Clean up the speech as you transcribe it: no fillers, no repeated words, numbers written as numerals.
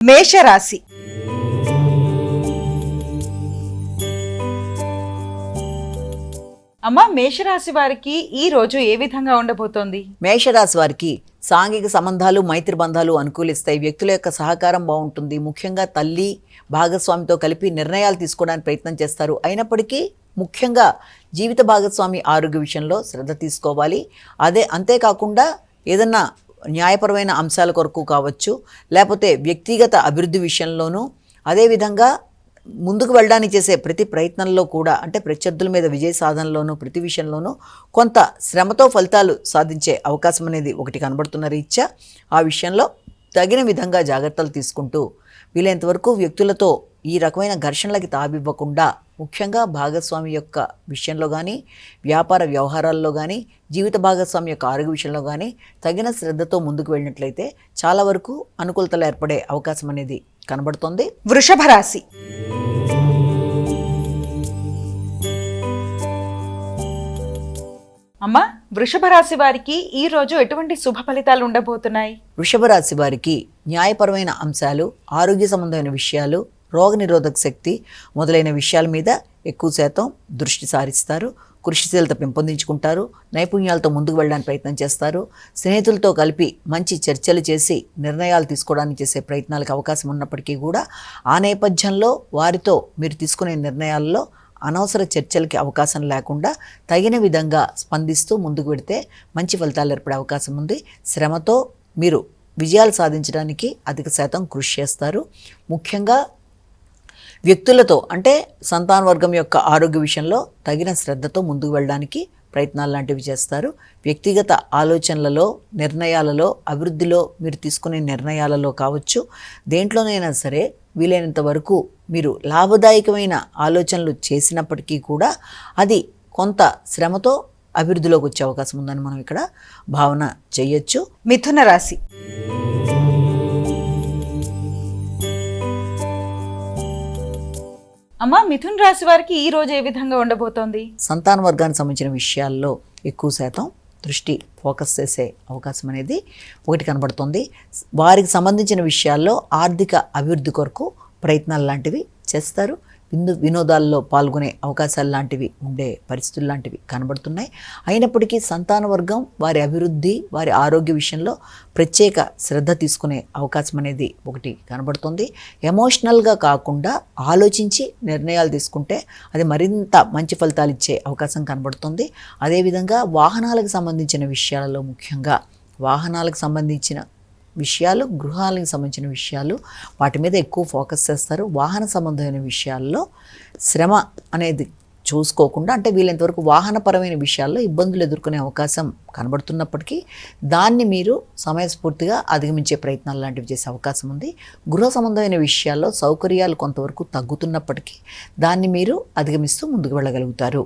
మేషరాశి. అమ్మ, మేషరాశి వారికి ఈ రోజు ఏ విధంగా ఉండబోతోంది? మేషరాశి వారికి సాంఘిక సంబంధాలు, మైత్రి బంధాలు అనుకూలిస్తాయి. వ్యక్తుల యొక్క సహకారం బాగుంటుంది. ముఖ్యంగా తల్లి భాగస్వామితో కలిపి నిర్ణయాలు తీసుకోవడానికి ప్రయత్నం చేస్తారు. అయినప్పటికీ ముఖ్యంగా జీవిత భాగస్వామి ఆరోగ్య విషయంలో శ్రద్ధ తీసుకోవాలి. అంతేకాకుండా ఏదన్నా న్యాయపరమైన అంశాల కొరకు కావచ్చు, లేకపోతే వ్యక్తిగత అభివృద్ధి విషయంలోనూ, అదేవిధంగా ముందుకు వెళ్ళడానికి చేసే ప్రతి ప్రయత్నంలో కూడా, అంటే ప్రత్యర్థుల మీద విజయ సాధనలోనూ ప్రతి విషయంలోనూ కొంత శ్రమతో ఫలితాలు సాధించే అవకాశం అనేది ఒకటి కనబడుతున్న రీత్యా ఆ విషయంలో తగిన విధంగా జాగ్రత్తలు తీసుకుంటూ వీలైనంతవరకు వ్యక్తులతో ఈ రకమైన ఘర్షణలకి తావివ్వకుండా, ముఖ్యంగా భాగస్వామి యొక్క విషయంలో కానీ, వ్యాపార వ్యవహారాల్లో కానీ, జీవిత భాగస్వామి యొక్క ఆరోగ్య విషయంలో కానీ తగిన శ్రద్ధతో ముందుకు వెళ్ళినట్లయితే చాలా వరకు అనుకూలతలు ఏర్పడే అవకాశం అనేది కనబడుతోంది. వృషభ రాశి. అమ్మా, వృషభ రాశి వారికి ఈ రోజు ఎటువంటి శుభ ఫలితాలు ఉండబోతున్నాయి? వృషభ రాశి వారికి న్యాయపరమైన అంశాలు, ఆరోగ్య సంబంధమైన విషయాలు, రోగనిరోధక శక్తి మొదలైన విషయాల మీద ఎక్కువ శాతం దృష్టి సారిస్తారు. కృషిశీలత పెంపొందించుకుంటారు. నైపుణ్యాలతో ముందుకు వెళ్ళడానికి ప్రయత్నం చేస్తారు. స్నేహితులతో కలిపి మంచి చర్చలు చేసి నిర్ణయాలు తీసుకోవడానికి చేసే ప్రయత్నాలకు అవకాశం ఉన్నప్పటికీ కూడా ఆ నేపథ్యంలో వారితో మీరు తీసుకునే నిర్ణయాల్లో అనవసర చర్చలకి అవకాశం లేకుండా తగిన విధంగా స్పందిస్తూ ముందుకు వెడితే మంచి ఫలితాలు ఏర్పడే అవకాశం ఉంది. శ్రమతో మీరు విజయాలు సాధించడానికి అధిక శాతం కృషి చేస్తారు. ముఖ్యంగా వ్యక్తులతో, అంటే సంతాన వర్గం యొక్క ఆరోగ్య విషయంలో తగిన శ్రద్ధతో ముందుకు వెళ్ళడానికి ప్రయత్నాలు లాంటివి చేస్తారు. వ్యక్తిగత ఆలోచనలలో, నిర్ణయాలలో, అభివృద్ధిలో మీరు తీసుకునే నిర్ణయాలలో కావచ్చు, దేంట్లోనైనా సరే వీలైనంత వరకు మీరు లాభదాయకమైన ఆలోచనలు చేసినప్పటికీ కూడా అది కొంత శ్రమతో అభివృద్ధిలోకి వచ్చే అవకాశం ఉందని మనం ఇక్కడ భావన చేయొచ్చు. మిథున రాశి. అమ్మా, మిథున రాశి వారికి ఈ రోజు ఏ విధంగా ఉండబోతోంది? సంతాన వర్గానికి సంబంధించిన విషయాల్లో ఎక్కువ శాతం దృష్టి ఫోకస్ చేసే అవకాశం అనేది ఒకటి కనబడుతుంది. వారికి సంబంధించిన విషయాల్లో ఆర్థిక అభివృద్ధి కొరకు ప్రయత్నాలు లాంటివి చేస్తారు. వినోదాల్లో పాల్గొనే అవకాశాలు లాంటివి ఉండే పరిస్థితులు లాంటివి కనబడుతున్నాయి. అయినప్పటికీ సంతాన వర్గం వారి అభివృద్ధి, వారి ఆరోగ్య విషయంలో ప్రత్యేక శ్రద్ధ తీసుకునే అవకాశం అనేది ఒకటి కనబడుతుంది. ఎమోషనల్గా కాకుండా ఆలోచించి నిర్ణయాలు తీసుకుంటే అది మరింత మంచి ఫలితాలు ఇచ్చే అవకాశం కనబడుతుంది. అదేవిధంగా వాహనాలకు సంబంధించిన విషయాలలో, ముఖ్యంగా వాహనాలకు సంబంధించిన విషయాలు, గృహాలకు సంబంధించిన విషయాలు, వాటి మీద ఎక్కువ ఫోకస్ చేస్తారు. వాహన సంబంధమైన విషయాల్లో శ్రమ అనేది చూసుకోకుండా, అంటే వీలైనంతవరకు వాహనపరమైన విషయాల్లో ఇబ్బందులు ఎదుర్కొనే అవకాశం కనబడుతున్నప్పటికీ దాన్ని మీరు సమయస్ఫూర్తిగా అధిగమించే ప్రయత్నాలు లాంటివి చేసే అవకాశం ఉంది. గృహ సంబంధమైన విషయాల్లో సౌకర్యాలు కొంతవరకు తగ్గుతున్నప్పటికీ దాన్ని మీరు అధిగమిస్తూ ముందుకు వెళ్ళగలుగుతారు.